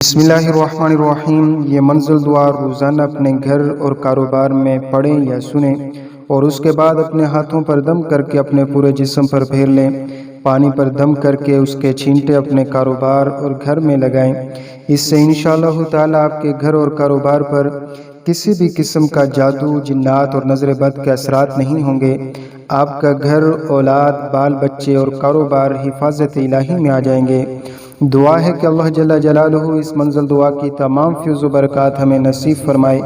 बिस्मिल्लाहिर्रहमानिर्रहीम। ये मंज़िल दुआ रोज़ाना अपने घर और कारोबार में पढ़ें या सुने और उसके बाद अपने हाथों पर दम करके अपने पूरे जिस्म पर फेर लें। पानी पर दम करके उसके छींटे अपने कारोबार और घर में लगाएं। इससे इंशाअल्लाह ताला आपके घर और कारोबार पर किसी भी किस्म का जादू, जिन्नात और नज़र बद के असरात नहीं होंगे। आपका घर, औलाद, बाल बच्चे और कारोबार हिफाजत इलाही में आ जाएंगे। दुआ है कि अल्लाह जल्ला जलालुहु इस मंज़िल दुआ की तमाम फ़ैज़ व बरक़ात हमें नसीब फरमाए।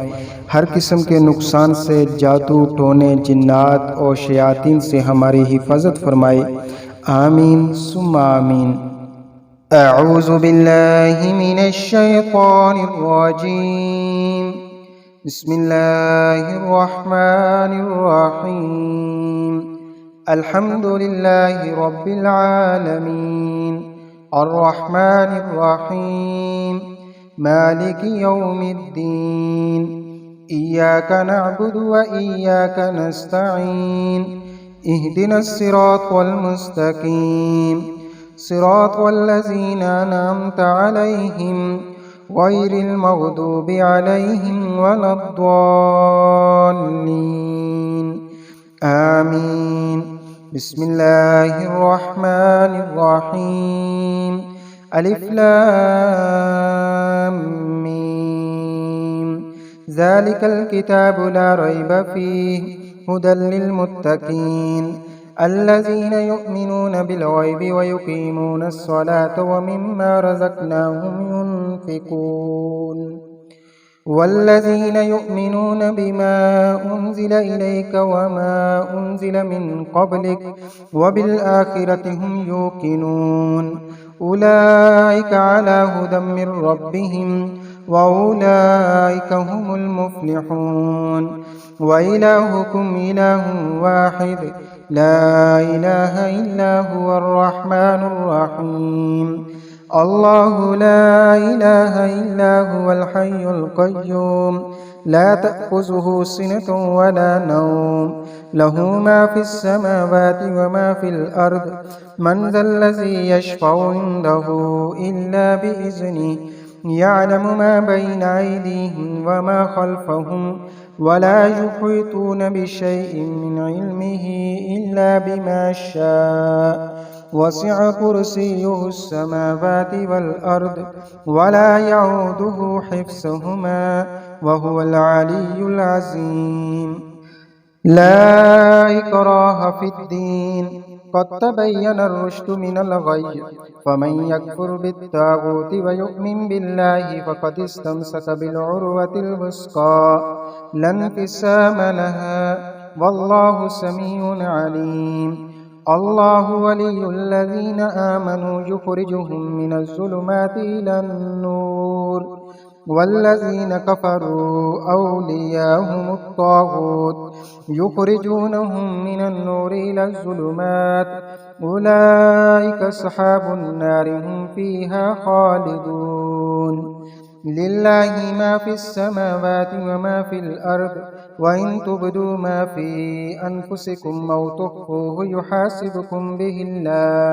हर किस्म के नुकसान से, जादू टोने, जिन्नात और शयातीन से हमारी हिफाजत फरमाए। आमीन सुम्मा आमीन। अऊज़ु बिल्लाहि मिनश शैतानिर रजीम। बिस्मिल्लाहिर रहमानिर रहीम। अल्हम्दुलिल्लाहि रब्बिल आलमीन अर्रहमानिर रहीम मालिकि यौमिद्दीन इय्याका नअबुदु व इय्याका नस्तईन इहदिनस सिरातल मुस्तकीम सिरातल लज़ीना अनअमता अलैहिम गैरिल मग़दूबि अलैहिम वलद्दाल्लीन। आमीन। बिस्मिल्लाहिर्रहमानिर्रहीम। अलिफ लाम मीम। ज़ालिकल किताबु ला रैब फ़ीहि हुदल लिलमुत्तक़ीन अल्लज़ीना युमिनूना बिल-ग़ैबि व युक़ीमूनस स्वलाता व मिम्मा रज़क़नाहुम युनफ़िक़ून वल्लज़ीना युमिनूना बिमा उन्ज़िल इलैका वमा उन्ज़िल मिन क़ब्लिक व बिल-आख़िरति हुमയൂक़िनून उलाइका अला हुदम मिर रब्बिहिम व उलाइका हुमुल मुफ़्लिहून। व इलाहुकुम इलाहुन वाहिद ला इलाहा इल्ला हुवर रहमानुर रहीम। अल्लाहु ला इलाहा इल्ला हुवल हय्युल क़य्यूम ला तअख़ुज़ुहु सिनतुन वला नौम लहू मा फ़िस समावाति व मा फ़िल अर्द मन ज़ल्लज़ी यशफ़अु इंदहु इल्ला बिइज़निहि यअलमु मा बैना अयदीहिम व मा ख़ल्फ़हुम वला युहीतून बिशैइन मिन इल्मिहि इल्ला बिमा शाअ वसिअ कुर्सियुहुस समावाति वल अर्द वला यऊदुहु हिफ्ज़ुहुमा व हुवल अलिय्युल अज़ीम। ला इक्राहा फ़िद्दीन क़द तबय्यनर रुश्दु मिनल ग़य्य फ़मन यकफ़ुर बित्ताग़ूति व यु'मिन बिल्लाहि फ़क़द इस्तमसक बिल-उर्वतिल वुस्क़ा ला इंफ़िसाम लहा वल्लाहु समीउन अलीम। अल्लाहु वलियुल्लज़ीना आमनू युख़रिजुहुम मिनज़्ज़ुलुमाति इलन-नूर वल्लज़ीना कफ़रू औलियाहुमुत-ताग़ूत युख़रिजूनहुम मिनन-नूरि इलज़्ज़ुलुमात उलाइका अस्हाबुन नारि हुम फ़ीहा ख़ालिदून। लिल्लाहि मा फ़िस समावाति व मा फ़िल अर्द व इन तुब्दू मा फ़ी अनफ़ुसिकुम औ तुख़्फ़ूहु युहासिबकुम बिहिल्लाह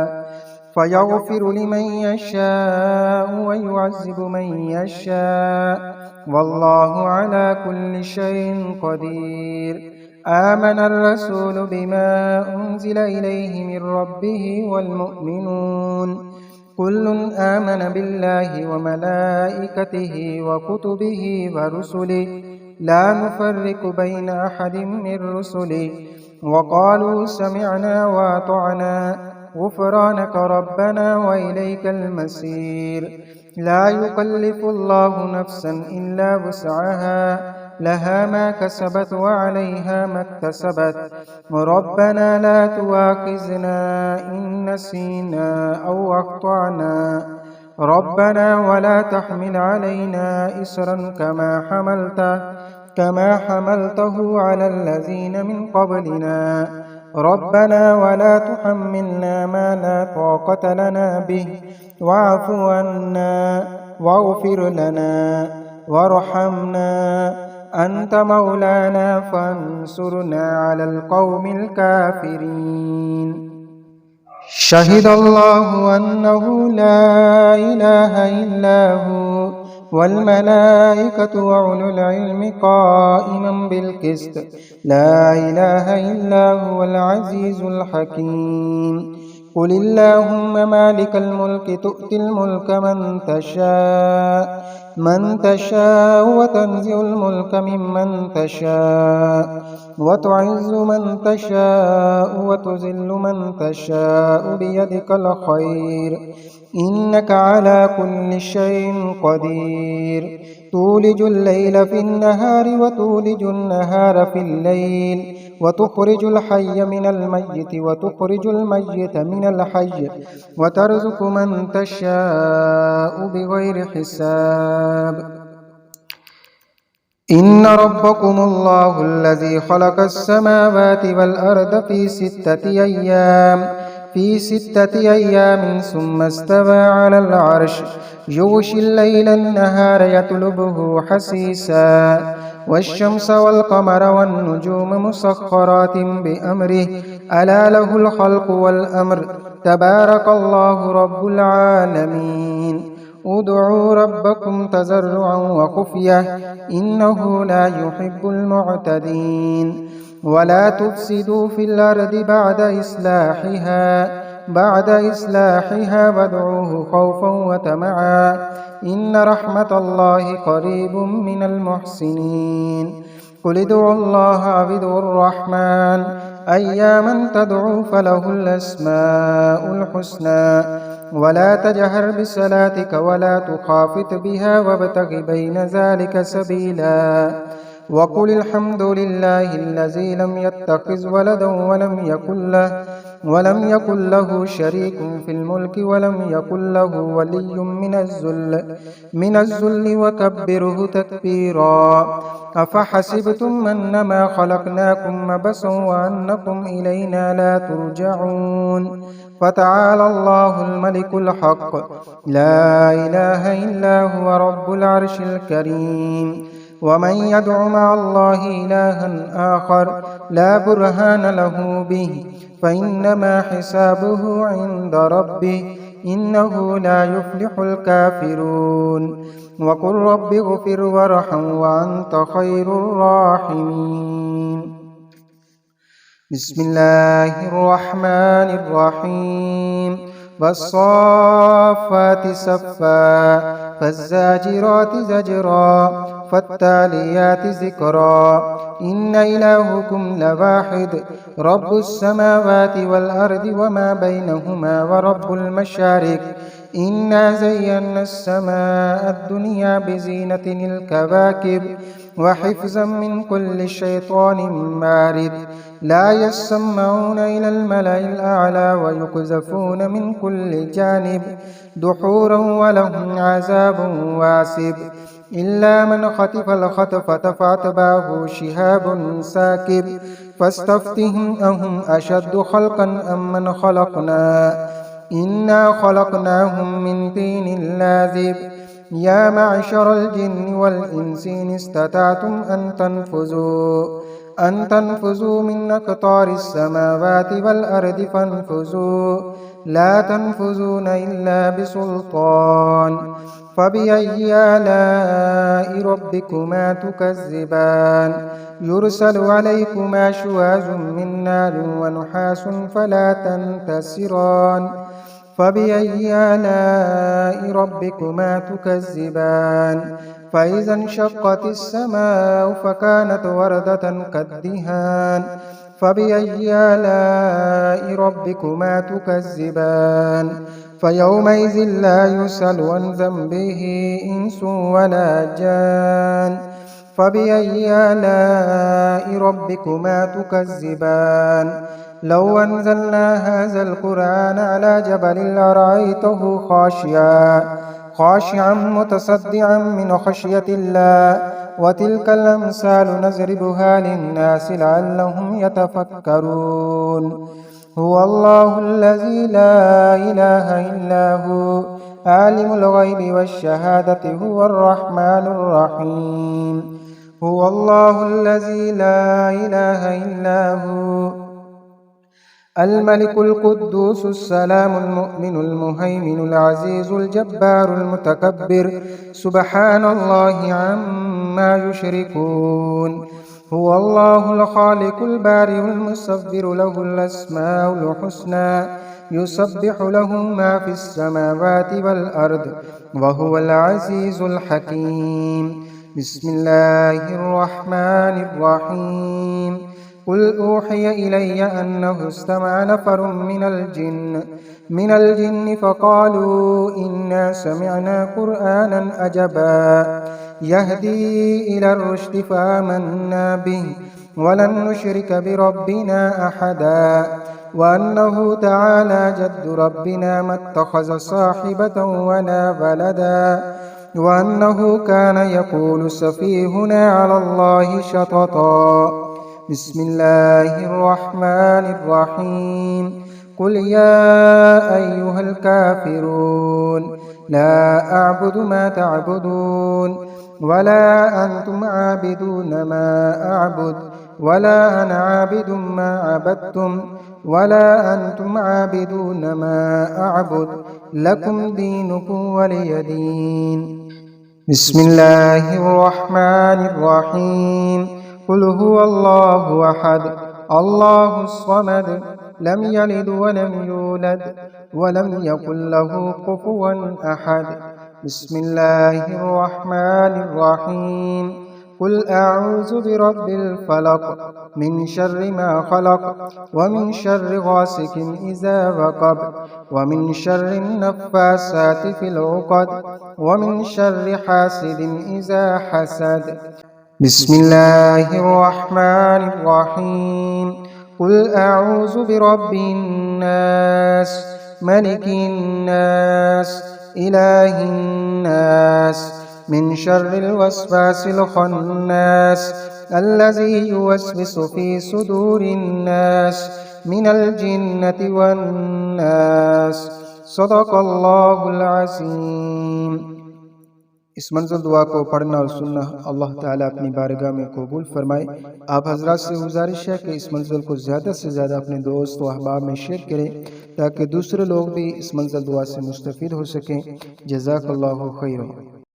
फ़यग़फ़िरु लिमन यशाअु व युअज़्ज़िबु मन यशाअ वल्लाहु अला कुल्लि शैइन क़दीर। आमनर रसूलु बिमा उन्ज़िल इलैहि मिर रब्बिहि वल मुअ्मिनून कुल्लुन आमन बिल्लाहि व मलाइकतिहि व कुतुबिहि व रुसुलिहि ला नुफ़र्रिक़ु बैन अहदिम मिर रुसुलिहि व क़ालू समिअना व अतअना ग़ुफ़रानक रब्बना व इलैकल मसीर। ला युकल्लिफ़ुल्लाहु नफ़्सन इल्ला वुस्अहा लहा मा कसबत व अलैहा मक्तसबत रब्बना ला तुआख़िज़ना इन नसीना औ अख़्तअना रब्बना वला तहमिल अलैना इसरन कमा हमलतहु अलल लज़ीना मिन क़ब्लिना रब्बना वला तुहम्मिलना मा ला ताक़त लना बिहि वअफ़ु अन्ना वग़फ़िर लना वरहमना अंत मौलाना फंसुरना अलल क़ौमिल काफ़िरीन। शहिदल्लाहु अन्नहु ला इलाहा इल्ला हु والملائكة وأولو العلم قائما بالقسط لا إله إلا هو العزيز الحكيم قل اللهم مالك الملك تؤتي الملك من تشاء وتنزع الملك ممن تشاء وتعز من تشاء وتذل من تشاء بيدك الخير إنك على كل شيء قدير تولج الليل في النهار وتولج النهار في الليل وتخرج الحي من الميت وتخرج الميت من الحي وترزق من تشاء بغير حساب إن ربكم الله الذي خلق السماوات والأرض في ستة أيام ثم استوى على العرش يغشي الليل النهار يطلبه حثيثا والشمس والقمر والنجوم مسخرات بأمره ألا له الخلق والأمر تبارك الله رب العالمين ادعوا ربكم تضرعا وخفية إنه لا يحب المعتدين ولا تفسدوا في الأرض بعد إصلاحها وادعوه خوفا وطمعا إن رحمة الله قريب من المحسنين قل ادعوا الله أو ادعوا الرحمن أياما تدعوا فله الأسماء الحسنى ولا تجهر بصلاتك ولا تخافت بها وابتغ بين ذلك سبيلا وقل الحمد لله الذي لم يتخذ ولدا ولم يكن له شريك في الملك ولم يكن له ولي من الذل وكبره تكبيرا أفحسبتم أنما خلقناكم عبثا وأنكم إلينا لا ترجعون فتعالى الله الملك الحق لا إله إلا هو رب العرش الكريم ومن يدع مع الله إلها آخر لا برهان له به فإنما حسابه عند ربه إنه لا يفلح الكافرون وقل رب اغفر وارحم وأنت خير الراحمين بسم الله الرحمن الرحيم والصافات صفا فالزاجرات زجرا فالتاليات ذكرا إن إلهكم لواحد رب السماوات والأرض وما بينهما ورب المشارق إنا زينا السماء الدنيا بزينة الكواكب وحفظا من كل شيطان مارد لا يسمعون إلى الملأ الأعلى ويقذفون من كل جانب دحورا ولهم عذاب واسب إلا من خطف الخطفة فأتبعه شهاب ساكب فاستفتهم أهم أشد خلقا أم من خلقنا إنا خلقناهم من طين لازب يا معشر الجن والإنس إن استطعتم أن تنفذوا من أقطار السماوات والأرض فانفذوا لا تنفذون إلا بسلطان فبأي آلاء ربكما تكذبان يرسل عليكما شواظ من نار ونحاس فلا تنتصران فبأي آلاء ربكما تكذبان فإذا انشقت السماء فكانت وردة كالدهان فبأي آلاء ربكما تكذبان فيومئذ لا يسأل عن ذنبه إنس ولا جان فبأي آلاء ربكما تكذبان لو أنزلنا هذا القرآن على جبل لرأيته خاشعا متصدعا من خشية الله وتلك الأمثال نضربها للناس لعلهم يتفكرون هو الله الذي لا إله إلا هو عالم الغيب والشهادة هو الرحمن الرحيم هو الله الذي لا إله إلا هو الملك القدوس السلام المؤمن المهيمن العزيز الجبار المتكبر سبحان الله عما يشركون. هو الله الخالق البارئ المصور له الأسماء الحسنى يسبح له ما في السماوات والأرض وهو العزيز الحكيم. بسم الله الرحمن الرحيم. قل أوحي إلي أنه استمع نفر من الجن فقالوا إنا سمعنا قرآنا عجبا يهدي إلى الرشد فآمنا به ولن نشرك بربنا أحدا وأنه تعالى جد ربنا ما اتخذ صاحبة ولا ولدا وأنه كان يقول سفيهنا على الله شططا. بسم الله الرحمن الرحيم. قل يا أيها الكافرون لا أعبد ما تعبدون ولا أنتم عابدون ما أعبد ولا أنا عابد ما عبدتم ولا أنتم عابدون ما أعبد لكم دينكم ولي دين. بسم الله الرحمن الرحيم. قل هو الله أحد الله الصمد لم يلد ولم يولد ولم يكن له كفوا أحد. بسم الله الرحمن الرحيم. قل أعوذ برب الفلق من شر ما خلق ومن شر غاسق إذا وقب ومن شر النفاسات في العقد ومن شر حاسد إذا حسد. بسم الله الرحمن الرحيم. قل أعوذ برب الناس ملك الناس إله الناس من شر الوسواس الخناس الذي يوسوس في صدور الناس من الجنة والناس. صدق الله العظيم. इस मंज़िल दुआ को पढ़ना और सुनना अल्लाह ताला अपनी बारगाह में कबूल फरमाए। आप हजरात से गुजारिश है कि इस मंज़िल को ज़्यादा से ज़्यादा अपने दोस्त व अहबाब में शेयर करें ताकि दूसरे लोग भी इस मंज़िल दुआ से मुस्तफ़ीद हो सकें। जज़ाकल्लाहु खैरन।